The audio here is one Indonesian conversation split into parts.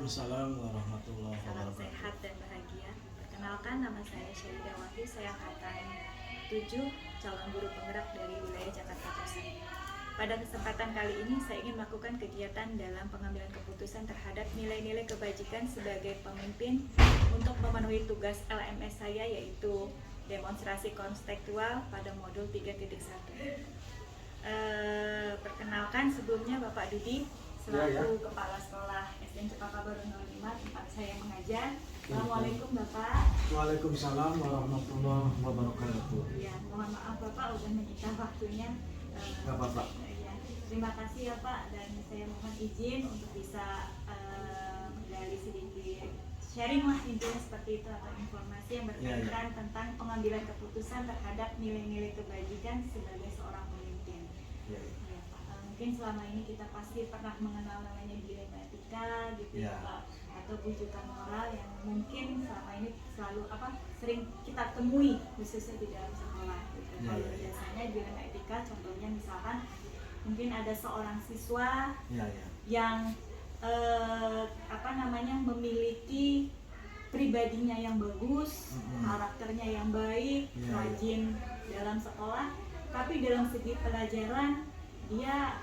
Waalaikumsalam warahmatullahi Salam wabarakatuh. sehat dan bahagia. Perkenalkan, nama saya Syarida Wahyu. Saya angkatan 7, calon guru penggerak dari wilayah Jakarta Pusat. Pada kesempatan kali ini saya ingin melakukan kegiatan dalam pengambilan keputusan terhadap nilai-nilai kebajikan sebagai pemimpin untuk memenuhi tugas LMS saya, yaitu demonstrasi konstekstual pada modul 3.1. Perkenalkan, sebelumnya Bapak Dudi selaku Kepala Sekolah SDN Cempaka Baru 05 tempat saya mengajar. Assalamualaikum Bapak. Waalaikumsalam warahmatullahi wabarakatuh. Ya, mohon maaf Bapak udah menyita waktunya. Gak apa-apa. Ya, terima kasih ya Pak, dan saya mohon izin untuk bisa menggali sedikit sharing lah intinya seperti itu, atau informasi yang berkaitan tentang pengambilan keputusan terhadap nilai-nilai kebajikan sebagai seorang pemimpin. Ya, Pak. Mungkin selama ini kita pasti pernah mengenal namanya dilema etika gitu ya Pak, atau bujukan moral yang mungkin selama ini selalu sering kita temui khususnya di dalam sekolah gitu. Kalau biasanya dilema etika contohnya misalkan mungkin ada seorang siswa yang memiliki pribadinya yang bagus, karakternya yang baik, rajin dalam sekolah, tapi dalam segi pelajaran dia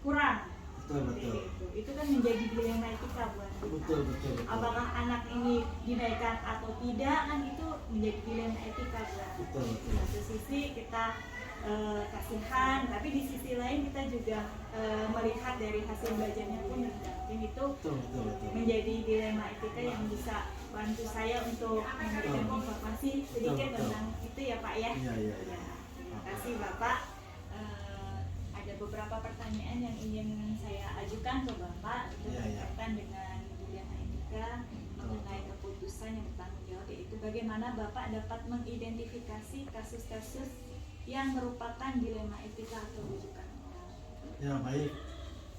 kurang. Betul. Itu kan menjadi dilema etika buat kita. Betul. Apakah anak ini dinaikkan atau tidak, kan itu menjadi dilema etika buat kita. Betul. Di satu sisi kita kasihan, tapi di sisi lain kita juga melihat dari hasil belajarnya pun mungkin itu Betul. menjadi dilema etika yang bisa bantu saya untuk memberikan informasi sedikit tentang itu ya Pak ya. Iya. Terima kasih Bapak. Ada beberapa pertanyaan yang ingin saya ajukan ke Bapak itu berkaitan dengan dilema etika mengenai keputusan yang bertanggung jawab, yaitu bagaimana Bapak dapat mengidentifikasi kasus-kasus yang merupakan dilema etika atau rujukan moral. Ya, baik.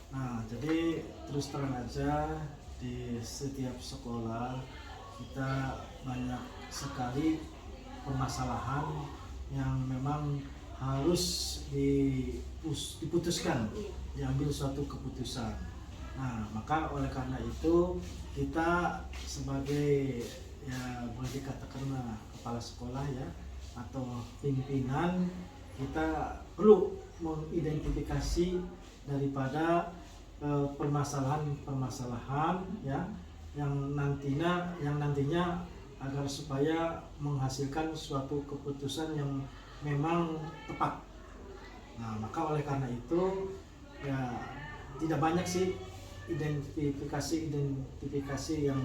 Nah, jadi terus terang aja di setiap sekolah kita banyak sekali permasalahan yang memang harus diputuskan, diambil suatu keputusan. Nah, maka oleh karena itu kita sebagai boleh dikatakan kepala sekolah ya, atau pimpinan, kita perlu mengidentifikasi daripada permasalahan ya yang nantinya agar supaya menghasilkan suatu keputusan yang memang tepat. Nah, maka oleh karena itu ya tidak banyak sih identifikasi yang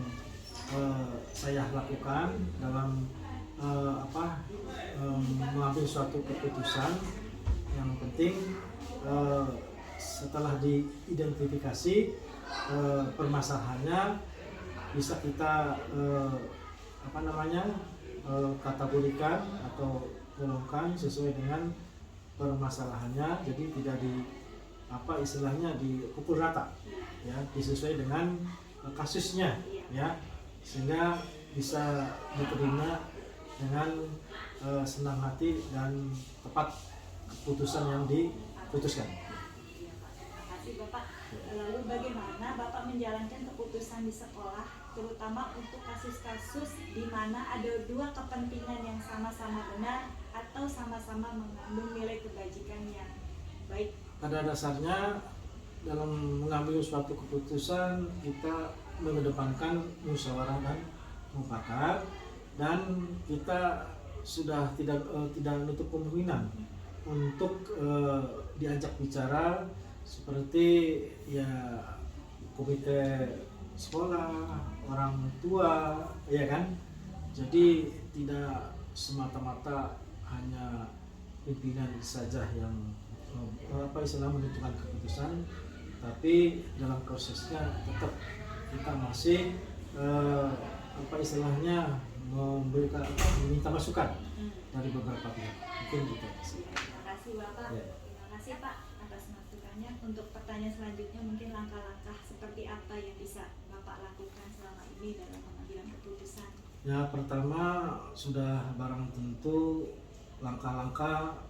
saya lakukan dalam mengambil suatu keputusan. Yang penting setelah diidentifikasi permasalahannya bisa kita kategorikan atau golongkan sesuai dengan permasalahannya, jadi tidak dipukul rata ya, disesuai dengan kasusnya ya, sehingga bisa diterima dengan senang hati dan tepat keputusan yang diputuskan. Terima kasih Bapak. Lalu bagaimana Bapak menjalankan keputusan di sekolah, terutama untuk kasus-kasus di mana ada dua kepentingan yang sama-sama benar atau sama-sama mengandung nilai kebajikan yang baik? Pada dasarnya dalam mengambil suatu keputusan kita mengedepankan musyawarah dan mufakat, dan kita sudah tidak menutup kemungkinan untuk diajak bicara seperti ya komite sekolah, orang tua, ya kan. Jadi tidak semata-mata hanya pimpinan saja yang menentukan keputusan, tapi dalam prosesnya tetap kita masih meminta masukan dari beberapa pihak. Mungkin gitu. Terima kasih Bapak. Terima kasih Pak atas masukannya. Untuk pertanyaan selanjutnya, mungkin langkah-langkah seperti apa yang bisa Bapak lakukan selama ini dalam pengambilan keputusan? Ya, pertama sudah barang tentu langkah-langkah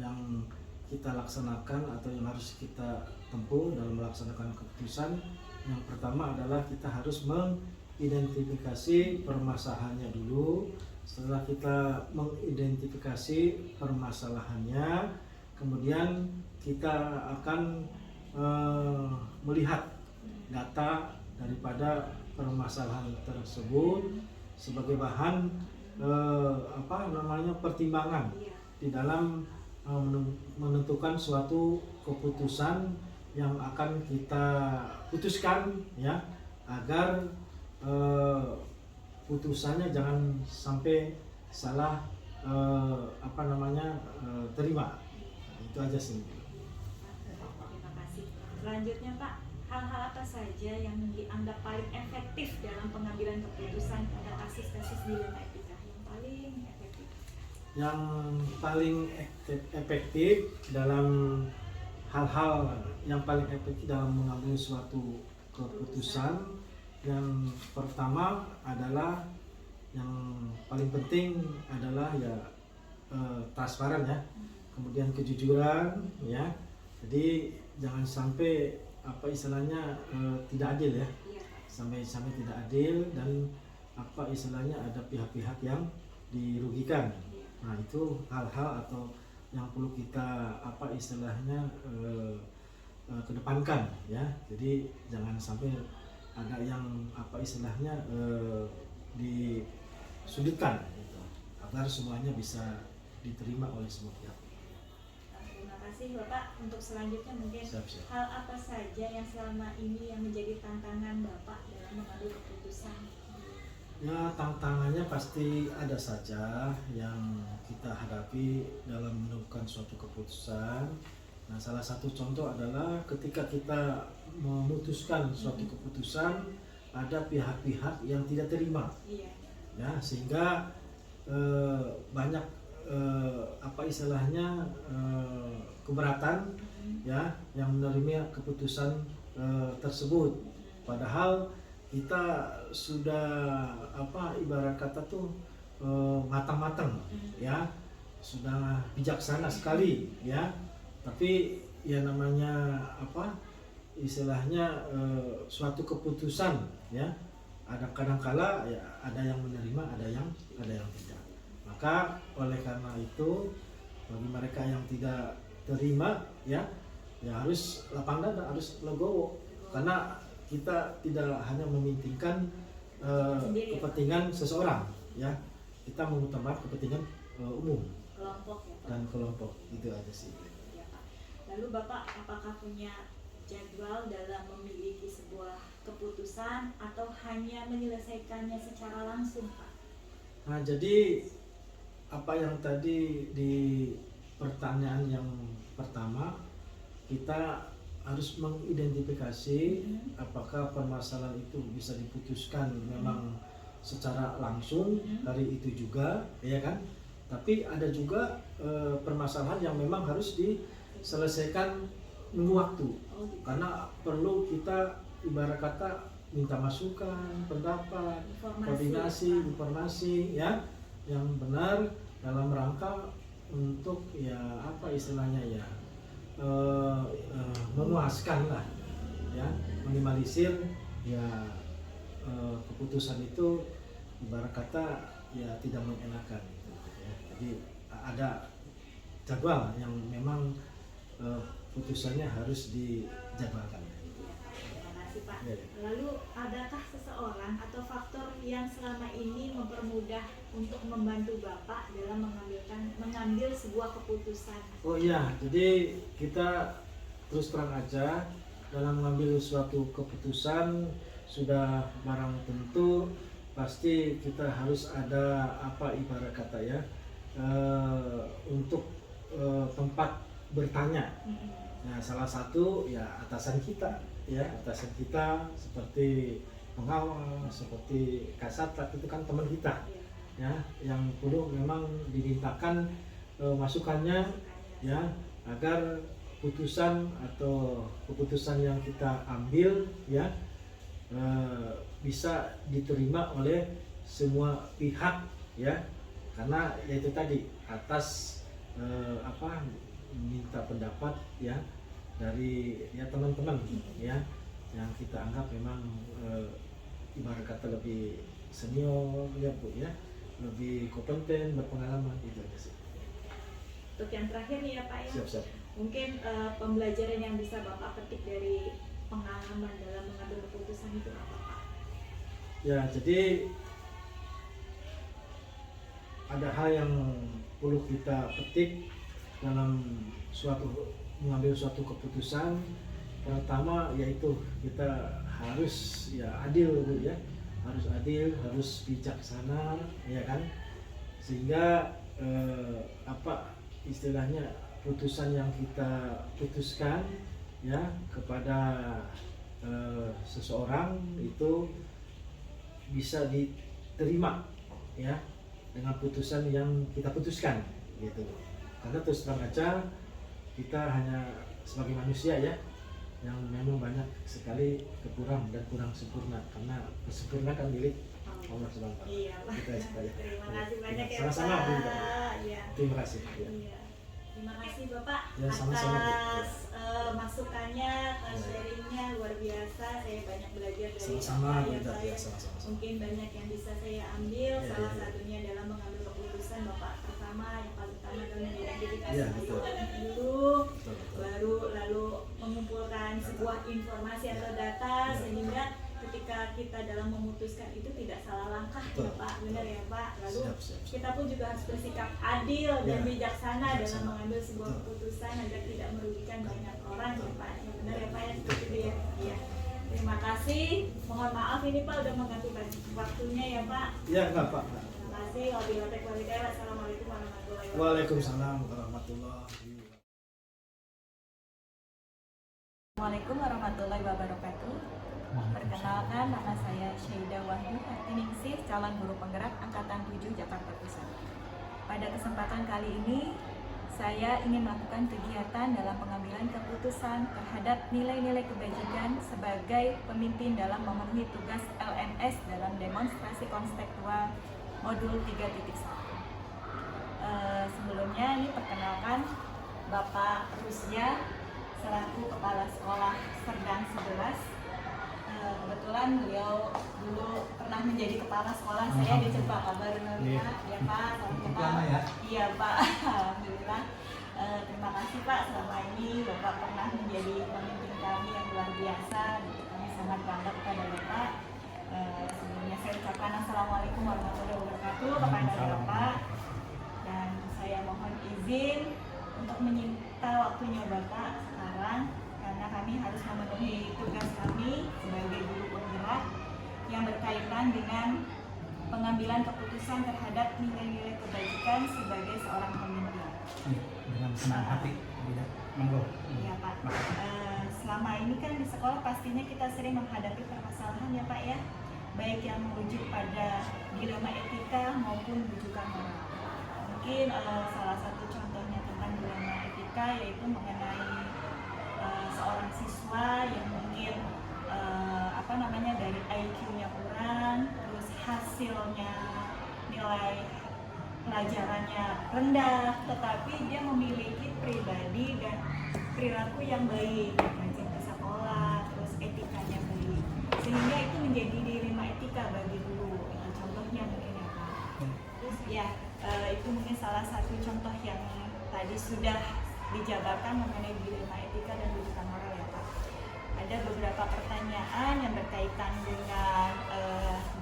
yang kita laksanakan atau yang harus kita tempuh dalam melaksanakan keputusan, yang pertama adalah kita harus mengidentifikasi permasalahannya dulu. Setelah kita mengidentifikasi permasalahannya, kemudian kita akan melihat data daripada permasalahan tersebut sebagai bahan pertimbangan di dalam menentukan suatu keputusan yang akan kita putuskan, ya, agar putusannya jangan sampai salah terima. Itu aja sih. Terima kasih. Selanjutnya Pak, hal-hal apa saja yang dianggap paling efektif dalam pengambilan keputusan pada kasus-kasus dilema etika yang paling efektif? Yang paling efektif dalam hal-hal yang paling efektif dalam mengambil suatu keputusan, yang pertama adalah, yang paling penting adalah ya transparan, ya, kemudian kejujuran, ya. Jadi jangan sampai tidak adil, ya, sampai tidak adil, dan ada pihak-pihak yang dirugikan. Nah, itu hal-hal atau yang perlu kita kedepankan, ya. Jadi jangan sampai ada yang disudutkan, gitu, agar semuanya bisa diterima oleh semua pihak. Terima kasih Bapak. Untuk selanjutnya mungkin Siap. hal apa saja yang selama ini yang menjadi tantangan Bapak dalam mengambil keputusan? Ya, tantangannya pasti ada saja yang kita hadapi dalam menentukan suatu keputusan. Nah, salah satu contoh adalah ketika kita memutuskan suatu keputusan, ada pihak-pihak yang tidak terima, ya, sehingga banyak keberatan, ya, yang menerima keputusan tersebut. Padahal kita sudah ibarat kata tuh matang-matang, ya, sudah bijaksana sekali, ya. Tapi ya namanya suatu keputusan, ya, ada kadangkala ya ada yang menerima, ada yang tidak. Maka oleh karena itu, bagi mereka yang tidak terima, ya harus lapang dada, harus legowo, karena kita tidak hanya mementingkan kepentingan seseorang, ya, kita mengutamakan kepentingan umum, kelompok, ya, Pak? Dan kelompok. Itu aja sih. Ya, Pak. Lalu Bapak apakah punya jadwal dalam memiliki sebuah keputusan atau hanya menyelesaikannya secara langsung, Pak? Nah, jadi apa yang tadi di pertanyaan yang pertama, kita harus mengidentifikasi apakah permasalahan itu bisa diputuskan memang secara langsung hari itu juga, ya kan? Tapi ada juga permasalahan yang memang harus diselesaikan nunggu waktu, karena perlu kita ibarat kata minta masukan, pendapat, koordinasi, informasi, ya, yang benar dalam rangka untuk memuaskan lah, ya, minimalisir ya keputusan itu ibarat kata ya tidak mengenakan, ya. Jadi ada jadwal yang memang putusannya harus dijadwalkan. Terima kasih, Pak. Ya. Lalu adakah seseorang atau faktor yang selama ini mempermudah untuk membantu Bapak dalam mengambil sebuah keputusan? Oh iya, jadi kita terus terang aja dalam mengambil suatu keputusan sudah barang tentu pasti kita harus ada ibarat kata ya untuk tempat bertanya. Nah, salah satu ya atasan kita seperti pengawal, seperti kasatgas, itu kan teman kita, ya, yang perlu memang dimintakan masukannya, ya, agar putusan atau keputusan yang kita ambil, ya, bisa diterima oleh semua pihak, ya, karena yaitu tadi atas minta pendapat ya dari ya teman-teman ya yang kita anggap memang ibarat kata lebih senior ya Bu ya, lebih kompeten, berpengalaman, itu aja sih. Untuk yang terakhir nih ya Pak ya, Siap. mungkin pembelajaran yang bisa Bapak petik dari pengalaman dalam mengambil keputusan itu apa Pak? Ya, jadi ada hal yang perlu kita petik dalam mengambil suatu keputusan. Pertama yaitu kita harus ya adil Bu ya, harus adil, harus bijaksana ya kan, sehingga istilahnya putusan yang kita putuskan ya kepada seseorang itu bisa diterima ya dengan putusan yang kita putuskan gitu. Karena terus terang aja kita hanya sebagai manusia ya yang memang banyak sekali kekurangan dan kurang sempurna, karena kesempurnaan kan milik Allah Subhanahu wa taala. Iya Pak. Kita supaya. Terima kasih banyak ya Sama-sama, Bu. Pak. Iya. Terima kasih. Ya. Iya. Terima kasih Bapak Ya, sama-sama, Bu. atas masukannya, sharingnya luar biasa. Saya banyak belajar dari Sama-sama, Bapak Bu. ya Pak. Ya, sama-sama. Mungkin banyak yang bisa saya ambil. Ya, Salah ya. satunya dalam mengambil keputusan Bapak pertama yang paling utama adalah mengidentifikasi Ya, betul. dulu, Betul. baru lalu mengumpulkan sebuah informasi atau data Ya. sehingga ketika kita dalam memutuskan itu tidak salah langkah ya Betul. Pak, benar ya Pak. Lalu Siap. kita pun juga harus bersikap adil dan Ya. bijaksana dalam Bijaksana. mengambil sebuah Betul. keputusan agar tidak merugikan banyak orang ya Pak. Ya, benar ya Pak ya, Betul. seperti itu ya. Iya. Terima kasih. Mohon maaf ini Pak udah mengganggu waktunya ya Pak. Ya, enggak Pak. Terima kasih. Wabillahi taufiq wal hidayah. Wassalamualaikum warahmatullahi wabarakatuh. Waalaikumsalam warahmatullahi wabarakatuh. Assalamualaikum warahmatullahi wabarakatuh. Perkenalkan, nama saya Syaida Wahyu Hartiningsih, calon guru penggerak Angkatan 7 Jakarta Pusat. Pada kesempatan kali ini, saya ingin melakukan kegiatan dalam pengambilan keputusan terhadap nilai-nilai kebajikan sebagai pemimpin dalam memenuhi tugas LMS dalam demonstrasi konstektual modul 3.1. Sebelumnya ini perkenalkan Bapak Rusya selaku Kepala Sekolah Serdang 11. Kebetulan beliau dulu pernah menjadi kepala sekolah saya di Cempaka Baru Naruka. Ya Pak, sama ya? Iya Pak, alhamdulillah. Terima kasih Pak, selama ini Bapak pernah menjadi pemimpin kami yang luar biasa. Kami sangat bangga kepada Bapak. Sebelumnya saya ucapkan Assalamualaikum warahmatullahi wabarakatuh kepada Bapak. Dan saya mohon izin untuk menyita waktunya Bapak sekarang, karena kami harus memenuhi tugas kami sebagai guru penggerak yang berkaitan dengan pengambilan keputusan terhadap nilai-nilai kebajikan sebagai seorang pemimpin. Dengan senang hati, tidak monggo. Iya Pak. Selama ini kan di sekolah pastinya kita sering menghadapi permasalahan ya Pak ya, baik yang merujuk pada dilema etika maupun rujukan moral. Mungkin salah satu contohnya tentang dilema etika yaitu mengenai seorang siswa yang mungkin dari IQ-nya kurang, terus hasilnya nilai pelajarannya rendah, tetapi dia memiliki pribadi dan perilaku yang baik, rajin ke sekolah, terus etikanya baik, sehingga itu menjadi dilema etika bagi guru. Itu contohnya mungkin ya Pak. Terus ya itu mungkin salah satu contoh yang tadi sudah dijabarkan mengenai dilema etika dan rujukan moral ya Pak. Ada beberapa pertanyaan yang berkaitan dengan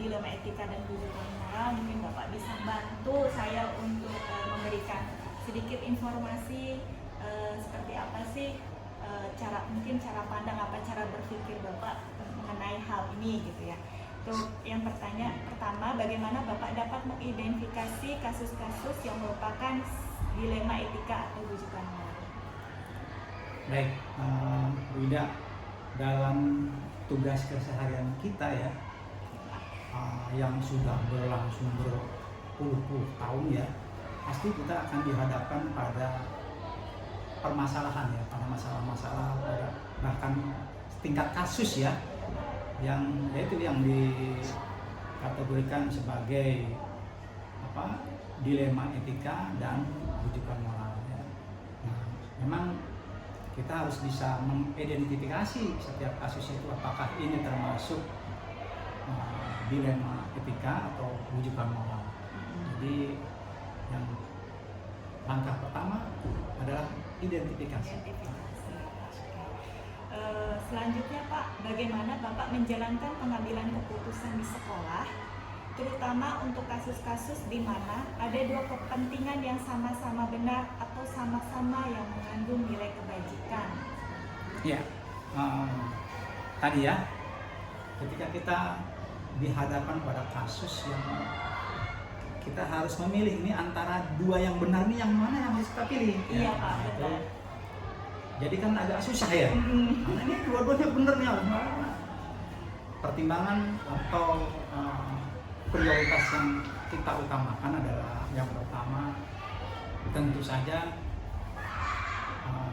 dilema etika dan rujukan moral. Mungkin Bapak bisa bantu saya untuk memberikan sedikit informasi seperti apa sih cara pandang, cara berpikir Bapak mengenai hal ini gitu ya. Untuk yang pertama, bagaimana Bapak dapat mengidentifikasi kasus-kasus yang merupakan dilema etika atau rujukan moral? Baik, Bu Ida, dalam tugas keseharian kita ya, yang sudah berlangsung berpuluh-puluh tahun ya, pasti kita akan dihadapkan pada permasalahan ya, pada masalah-masalah, pada bahkan tingkat kasus ya, yang yaitu yang dikategorikan sebagai dilema etika dan rujukan moral ya. Nah, memang kita harus bisa mengidentifikasi setiap kasus itu apakah ini termasuk dilema etika atau rujukan moral. Jadi yang langkah pertama adalah identifikasi. Selanjutnya Pak, bagaimana Bapak menjalankan pengambilan keputusan di sekolah, terutama untuk kasus-kasus di mana ada dua kepentingan yang sama-sama benar atau sama-sama yang mengandung nilai kebajikan? Ya, tadi ya, ketika kita dihadapkan pada kasus yang kita harus memilih ini antara dua yang benar nih, yang mana yang harus kita pilih? Iya ya, Pak, betul. Jadi kan agak susah ya. Karena ini dua-duanya benar nih, harus mana? Pertimbangan atau prioritas yang kita utamakan adalah yang pertama, tentu saja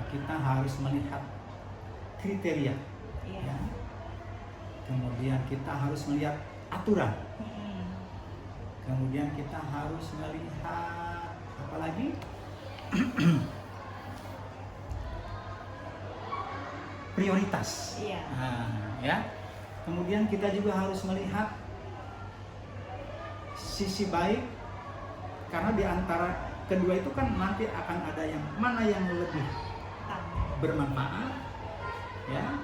kita harus melihat kriteria. Iya. Ya. Kemudian kita harus melihat aturan. Kemudian kita harus melihat apa lagi? Prioritas. Iya. Nah, ya. Kemudian kita juga harus melihat sisi baik, karena di antara kedua itu kan nanti akan ada yang mana yang lebih bermanfaat, ya.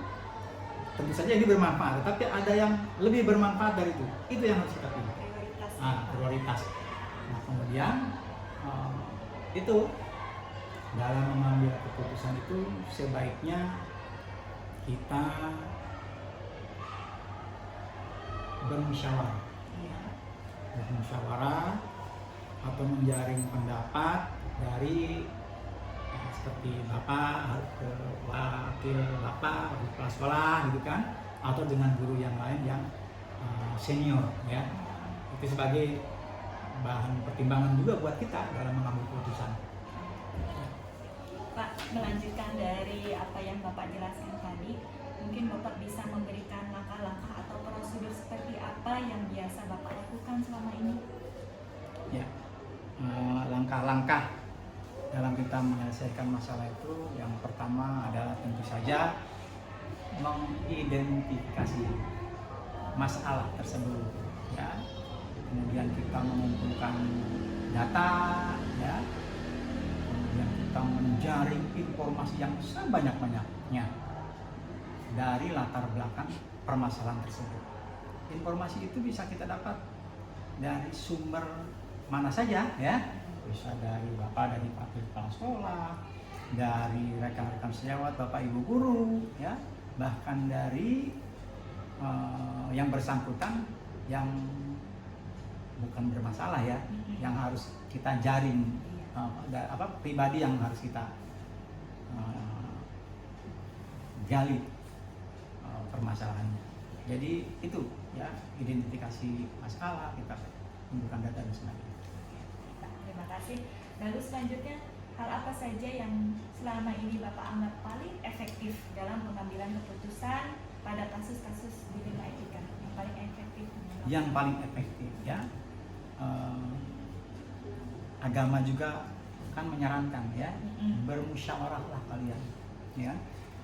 Tentu saja ini bermanfaat, tapi ada yang lebih bermanfaat dari itu yang harus kita pilih. Prioritas. Nah, kemudian itu dalam mengambil keputusan itu sebaiknya kita bermusyawarah. Bermusyawarah atau menjaring pendapat dari seperti bapak ke wakil bapak di kepala sekolah gitu kan, atau dengan guru yang lain yang senior ya. Itu sebagai bahan pertimbangan juga buat kita dalam mengambil keputusan. Pak, melanjutkan dari apa yang Bapak jelaskan tadi, mungkin Bapak bisa memberikan langkah-langkah atau prosedur seperti apa yang biasa Bapak lakukan selama ini? Ya, langkah-langkah dalam kita menyelesaikan masalah itu, yang pertama adalah tentu saja mengidentifikasi masalah tersebut, ya. Kemudian kita mengumpulkan data, ya. Kemudian kita menjaring informasi yang sebanyak-banyaknya dari latar belakang permasalahan tersebut. Informasi itu bisa kita dapat dari sumber mana saja, ya. Bisa dari bapak, dari wakil kepala sekolah, dari rekan-rekan sejawat, bapak ibu guru, ya, bahkan dari yang bersangkutan yang bukan bermasalah ya, yang harus kita jaring, pribadi yang harus kita gali permasalahannya. Jadi itu ya, identifikasi masalah, kita kumpulkan data dan sebagainya. Terima kasih. Lalu selanjutnya, hal apa saja yang selama ini Bapak anggap paling efektif dalam pengambilan keputusan pada kasus-kasus dilema etika? Yang paling efektif? Yang paling efektif ya, agama juga kan menyarankan ya, bermusyawarahlah kalian, ya.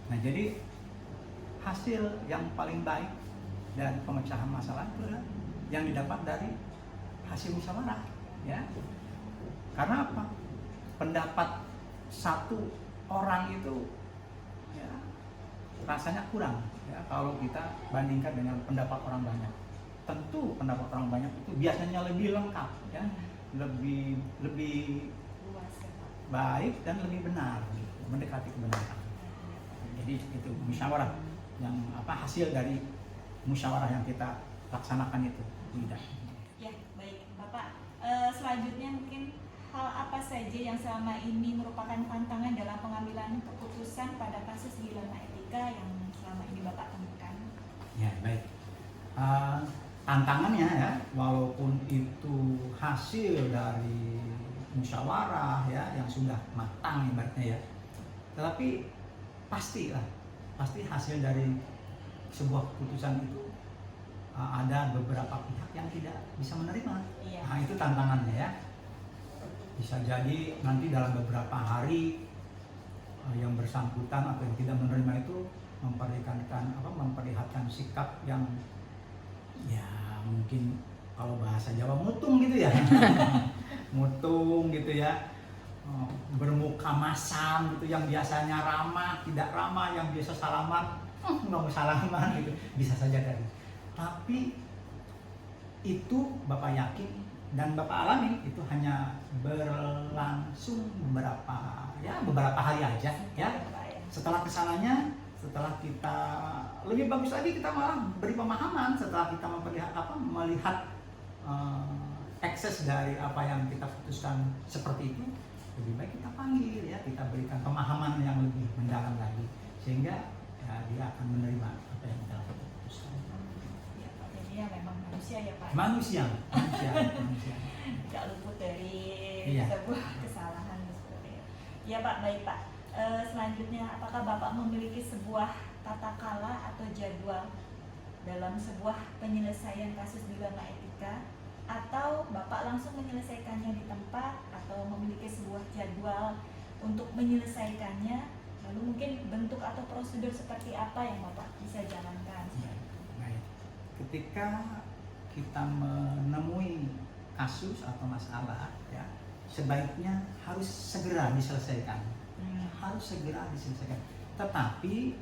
Nah, jadi hasil yang paling baik dari pemecahan masalah itu adalah yang didapat dari hasil musyawarah, ya. Karena apa? Pendapat satu orang itu ya rasanya kurang ya kalau kita bandingkan dengan pendapat orang banyak. Tentu pendapat orang banyak itu biasanya lebih lengkap ya, lebih baik dan lebih benar, mendekati kebenaran. Jadi itu musyawarah, yang hasil dari musyawarah yang kita laksanakan itu. Tidak. Ya, baik Bapak. Selanjutnya mungkin hal apa saja yang selama ini merupakan tantangan dalam pengambilan keputusan pada kasus dilema etika yang selama ini Bapak temukan? Ya, baik. Tantangannya ya, walaupun itu hasil dari musyawarah ya yang sudah matang ibaratnya ya, tetapi pasti hasil dari sebuah keputusan itu ada beberapa pihak yang tidak bisa menerima. Iya. Nah, itu tantangannya ya. Bisa jadi nanti dalam beberapa hari yang bersangkutan atau yang tidak menerima itu memperlihatkan sikap yang ya mungkin kalau bahasa Jawa mutung gitu ya. Mutung gitu ya, bermuka masam gitu, yang biasanya ramah tidak ramah, yang biasa salaman nggak mau salaman gitu, bisa saja tadi. Tapi itu Bapak yakin dan Bapak alami itu hanya berlangsung beberapa hari aja ya. Setelah kesalahannya, setelah kita lebih bagus lagi, kita malah beri pemahaman setelah kita melihat ekses dari apa yang kita putuskan seperti itu, lebih baik kita panggil ya, kita berikan pemahaman yang lebih mendalam lagi sehingga ya, dia akan menerima apa yang kita putuskan. Ya, Pak, jadi ya memang manusia ya Pak. Manusia. Tidak luput dari Iya. sebuah kesalahan seperti itu. Ya Pak, baik Pak. Selanjutnya, apakah Bapak memiliki sebuah tata kala atau jadwal dalam sebuah penyelesaian kasus dilema etika, atau Bapak langsung menyelesaikannya di tempat, atau memiliki sebuah jadwal untuk menyelesaikannya, lalu mungkin bentuk atau prosedur seperti apa yang Bapak bisa jalankan? Baik. Ketika kita menemui kasus atau masalah ya, sebaiknya harus segera diselesaikan. Harus segera diselesaikan. Tetapi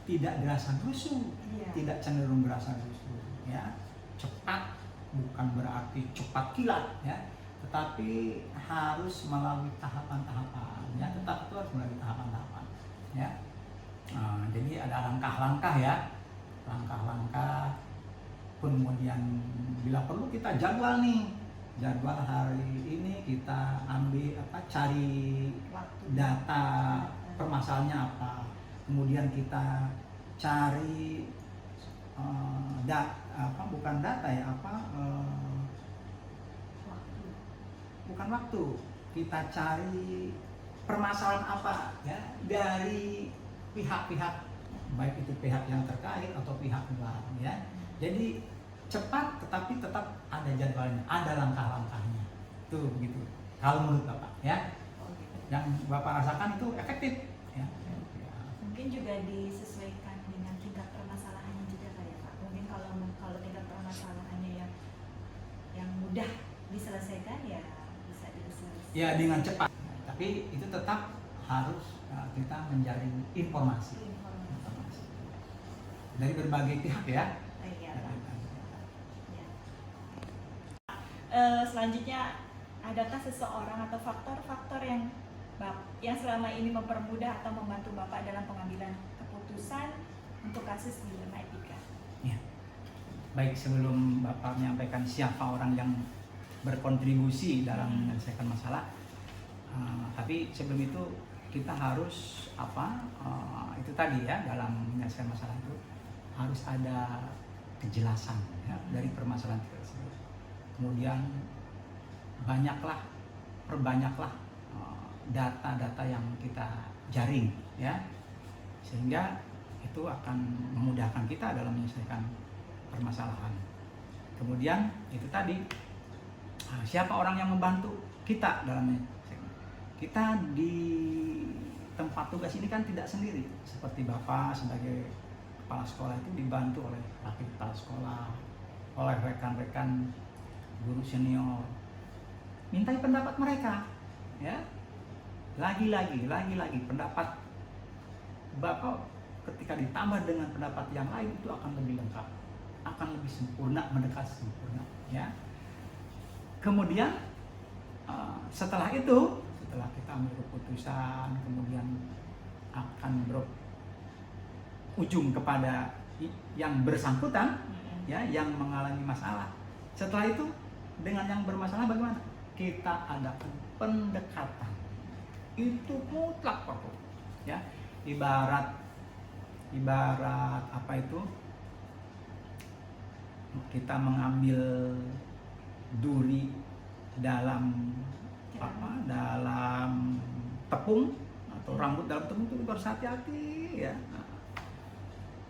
tidak gerasa-gerusu, tidak cenderung gerasa-gerusu ya. Cepat bukan berarti cepat kilat ya, tetapi harus melalui tahapan-tahapan ya, tetap itu harus melalui tahapan-tahapan ya. Jadi ada langkah-langkah ya, langkah-langkah, kemudian bila perlu kita jadwal nih, jadwal hari ini kita ambil cari data permasalahannya apa, kemudian kita cari bukan data ya, bukan waktu, kita cari permasalahan apa ya dari pihak-pihak, baik itu pihak yang terkait atau pihak luar ya. Jadi cepat tetapi tetap ada jadwalnya, ada langkah-langkahnya. Tuh begitu. Kalau menurut Bapak ya, yang Bapak rasakan itu efektif ya. Mungkin juga disesuaikan dengan tingkat permasalahannya juga kayak Pak. Mungkin kalau tingkat permasalahannya yang mudah diselesaikan ya bisa diselesaikan. Ya dengan cepat. Tapi itu tetap harus kita menjalin informasi dari berbagai pihak ya. Selanjutnya, adakah seseorang atau faktor-faktor yang selama ini mempermudah atau membantu Bapak dalam pengambilan keputusan untuk kasus dilema etika? Ya. Baik, sebelum Bapak menyampaikan siapa orang yang berkontribusi dalam menyelesaikan masalah, tapi sebelum itu kita harus itu tadi ya, dalam menyelesaikan masalah itu harus ada kejelasan ya, dari permasalahan tersebut. Kemudian perbanyaklah data-data yang kita jaring ya, sehingga itu akan memudahkan kita dalam menyelesaikan permasalahan. Kemudian itu tadi, siapa orang yang membantu kita dalam menyelesaikan. Kita di tempat tugas ini kan tidak sendiri, seperti Bapak sebagai kepala sekolah itu dibantu oleh wakil kepala sekolah, oleh rekan-rekan guru senior. Mintai pendapat mereka ya, lagi-lagi pendapat Bapak ketika ditambah dengan pendapat yang lain itu akan lebih lengkap, akan lebih sempurna, mendekat sempurna ya. Kemudian setelah kita ambil keputusan, kemudian akan berujung kepada yang bersangkutan ya, yang mengalami masalah. Setelah itu dengan yang bermasalah bagaimana? Kita adakan pendekatan. Itu mutlak pokok. Ya, ibarat apa itu? Kita mengambil duri dalam dalam tepung atau rambut dalam tepung itu harus hati-hati ya.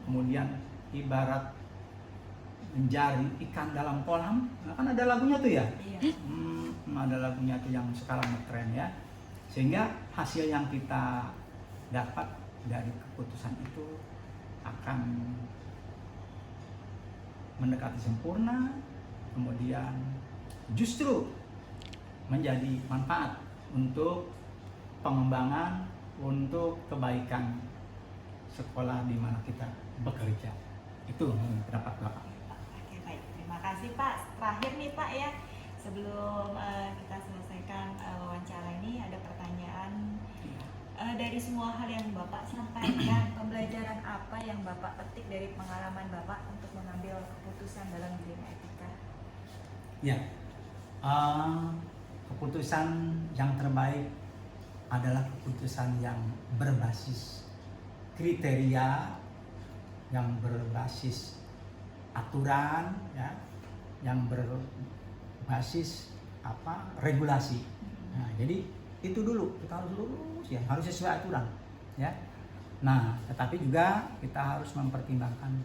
Kemudian ibarat menjari ikan dalam kolam, kan ada lagunya tuh ya. Iya. Ada lagunya tuh yang sekarang ngetren ya. Sehingga hasil yang kita dapat dari keputusan itu akan mendekati sempurna, kemudian justru menjadi manfaat untuk pengembangan, untuk kebaikan sekolah di mana kita bekerja. Itu pendapat Bapak. Oke, baik. Terima kasih Pak. Terakhir nih Pak ya, sebelum kita selesaikan wawancara ini ada pertanyaan. Dari semua hal yang Bapak sampaikan, pembelajaran apa yang Bapak petik dari pengalaman Bapak untuk mengambil keputusan dalam dilema etika? Ya, keputusan yang terbaik adalah keputusan yang berbasis kriteria, yang berbasis aturan, ya, yang berbasis regulasi. Nah, jadi itu dulu kita harus lurus, ya, harus sesuai aturan, ya. Nah, tetapi juga kita harus mempertimbangkan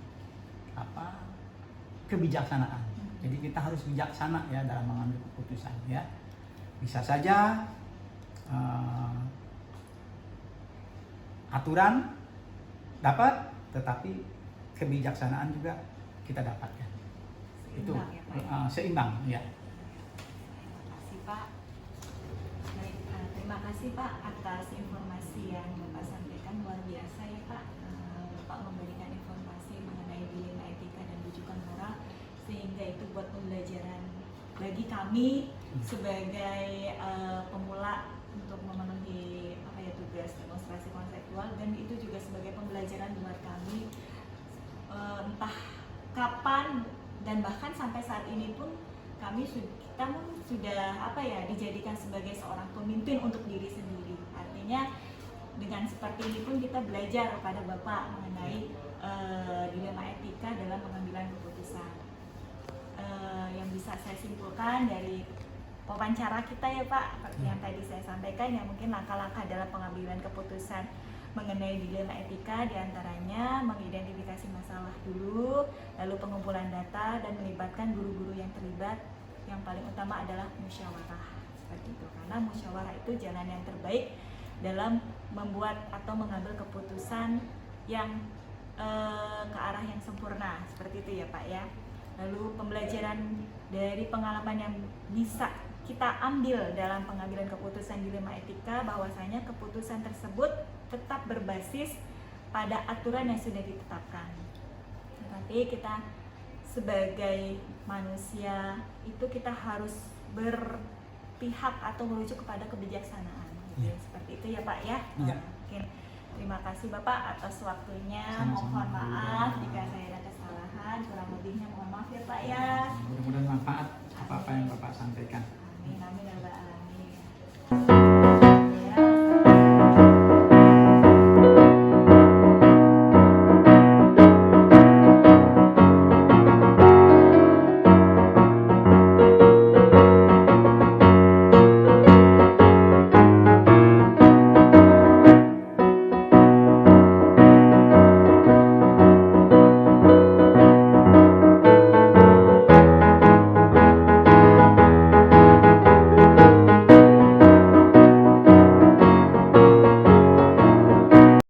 kebijaksanaan. Jadi kita harus bijaksana ya dalam mengambil keputusan, ya. Bisa saja aturan dapat, tetapi kebijaksanaan juga kita dapatkan. Itu Seimbang ya, Pak. seimbang, ya. Terima kasih Pak. Baik, terima kasih Pak atas informasi yang Bapak sampaikan, luar biasa ya Pak. Bapak memberikan informasi mengenai dilema etika dan rujukan moral, sehingga itu buat pembelajaran bagi kami sebagai pemula untuk memenuhi tugas demonstrasi konseptual, dan itu juga sebagai pembelajaran buat kami entah kapan dan bahkan sampai saat ini pun kita sudah dijadikan sebagai seorang pemimpin untuk diri sendiri. Artinya dengan seperti ini pun kita belajar kepada Bapak mengenai dilema etika dalam pengambilan keputusan. Yang bisa saya simpulkan dari wawancara kita ya Pak, seperti yang tadi saya sampaikan, yang mungkin langkah-langkah dalam pengambilan keputusan mengenai dilema etika diantaranya mengidentifikasi masalah dulu, lalu pengumpulan data dan melibatkan guru-guru yang terlibat. Yang paling utama adalah musyawarah, seperti itu, karena musyawarah itu jalan yang terbaik dalam membuat atau mengambil keputusan yang ke arah yang sempurna, seperti itu ya Pak ya. Lalu pembelajaran dari pengalaman yang bisa kita ambil dalam pengambilan keputusan dilema etika, bahwasanya keputusan tersebut tetap berbasis pada aturan yang sudah ditetapkan. Tetapi kita sebagai manusia itu kita harus berpihak atau merujuk kepada kebijaksanaan. Ya. Seperti itu ya Pak ya. Ya. Mungkin terima kasih Bapak atas waktunya. Sama-sama. Mohon maaf jika saya ada kesalahan, kurang lebihnya mohon maaf ya Pak ya. Mudah-mudahan manfaat apa-apa yang Bapak sampaikan. Amin amin ya Allah.